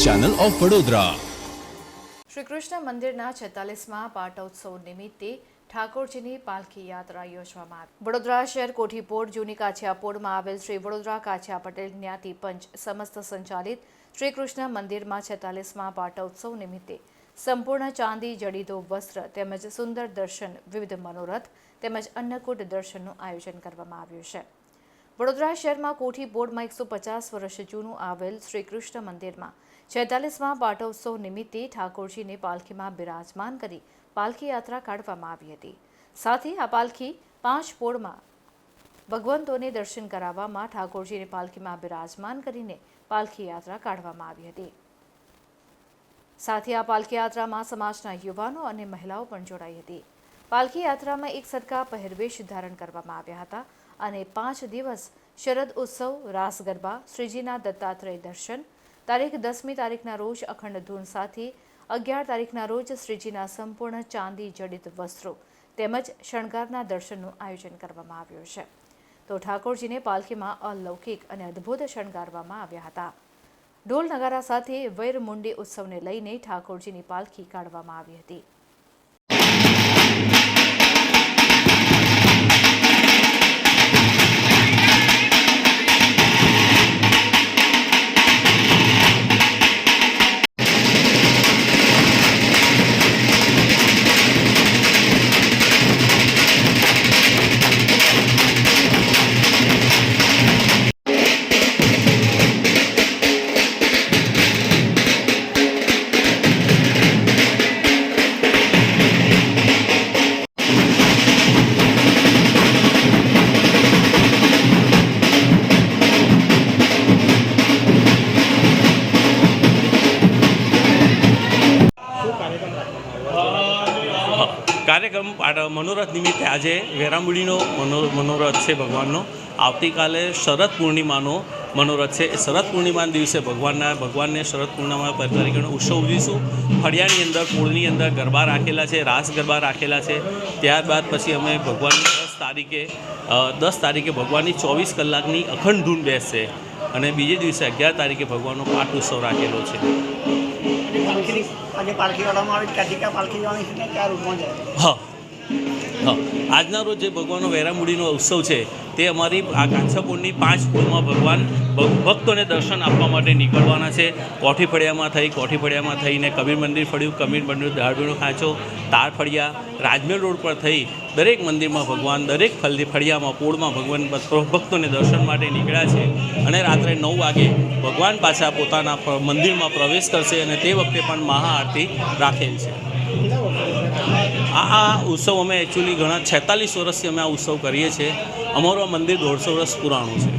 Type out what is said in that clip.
Channel of Vadodara. Shri Krishna મંદિરના 46મા પાટોત્સવ નિમિત્તે ઠાકોરજીની પાલખી યાત્રા યોજવામાં આવી। વડોદરા શહેર કોઠીપોડ જૂની કાછિયાપોડમાં આવેલ શ્રી વડોદરા કાછિયા પટેલ જ્ઞાતિ પંચ સમસ્ત સંચાલિત શ્રી કૃષ્ણ મંદિરમાં 46મા પાટોત્સવ નિમિત્તે સંપૂર્ણ ચાંદી જડીતો વસ્ત્ર તેમજ સુંદર દર્શન, વિવિધ મનોરથ તેમજ અન્નકૂટ દર્શનનું આયોજન કરવામાં આવ્યું છે। વડોદરા શહેરમાં કોઠીપોડમાં 150 વર્ષ જૂનું આવેલ શ્રી કૃષ્ણ મંદિરમાં 46મા પાટોત્સવ નિમિત્તે ઠાકોરજીને પાલખીમાં બિરાજમાન કરી પાલખી યાત્રા કાઢવામાં આવી હતી। સાથે આ પાલખી 5 પોળમાં ભગવંતોને દર્શન કરાવવામાં ઠાકોરજીને પાલખીમાં બિરાજમાન કરીને પાલખી યાત્રા કાઢવામાં આવી હતી। સાથે આ પાલખી યાત્રામાં સમાજના યુવાનો અને મહિલાઓ પણ જોડાઈ હતી। પાલખી યાત્રામાં એક સરખા પહેરવેશ ધારણ કરવામાં આવ્યા હતા અને 5 દિવસ શરદ ઉત્સવ, રાસ ગરબા, શ્રીજીના દત્તાત્રેય દર્શન, તારીખ 10મી તારીખના રોજ અખંડ ધૂન સાથે 11 તારીખના રોજ શ્રીજીના સંપૂર્ણ ચાંદી જડિત વસ્ત્રો તેમજ શણગારના દર્શનનું આયોજન કરવામાં આવ્યું છે। તો ઠાકોરજીને પાલખીમાં અલૌકિક અને અદ્ભુત શણગારવામાં આવ્યા હતા। ઢોલ નગારા સાથે વૈરમુંડી ઉત્સવને લઈને ઠાકોરજીની પાલખી કાઢવામાં આવી હતી। કાર્યક્રમ મનોરથ નિમિત્તે આજે વેરામુડીનો મનોરથ છે ભગવાનનો। આવતીકાલે શરદ પૂર્ણિમાનો મનોરથ છે। એ શરદ પૂર્ણિમાના દિવસે ભગવાનને શરદ પૂર્ણિમા તરીકેનો ઉત્સવ ઉજવીશું। ફળિયાની અંદર પોળની અંદર ગરબા રાખેલા છે, રાસ ગરબા રાખેલા છે। ત્યારબાદ પછી અમે ભગવાનની 10 તારીખે ભગવાનની 24 કલાકની અખંડ ધૂન બેસશે અને બીજે દિવસે 11 તારીખે ભગવાનનો પાઠ ઉત્સવ રાખેલો છે। હા, આજના રોજ જે ભગવાનનો વેરામુડીનો ઉત્સવ છે તે અમારી આ કાછિયાપોડની 5 પોળમાં ભગવાન ભક્તોને દર્શન આપવા માટે નીકળવાના છે। કોઠીફળિયામાં થઈને કબીર મંદિર ફળ્યું, કબીર મંદિર, દાળવીનો ખાંચો, તાર ફળિયા, રાજમહેલ રોડ પર થઈ દરેક મંદિરમાં ભગવાન, દરેક ફળિયામાં પોળમાં ભગવાન ભક્તોને દર્શન માટે નીકળ્યા છે અને રાત્રે 9 વાગે ભગવાન પાછા પોતાના મંદિરમાં પ્રવેશ કરશે અને તે વખતે પણ મહાઆરતી રાખેલ છે। આ ઉત્સવ અમે એકચ્યુઅલી ઘણા 46 વર્ષથી અમે આ ઉત્સવ કરીએ છીએ। અમારું આ મંદિર 150 વર્ષ પુરાણું છે।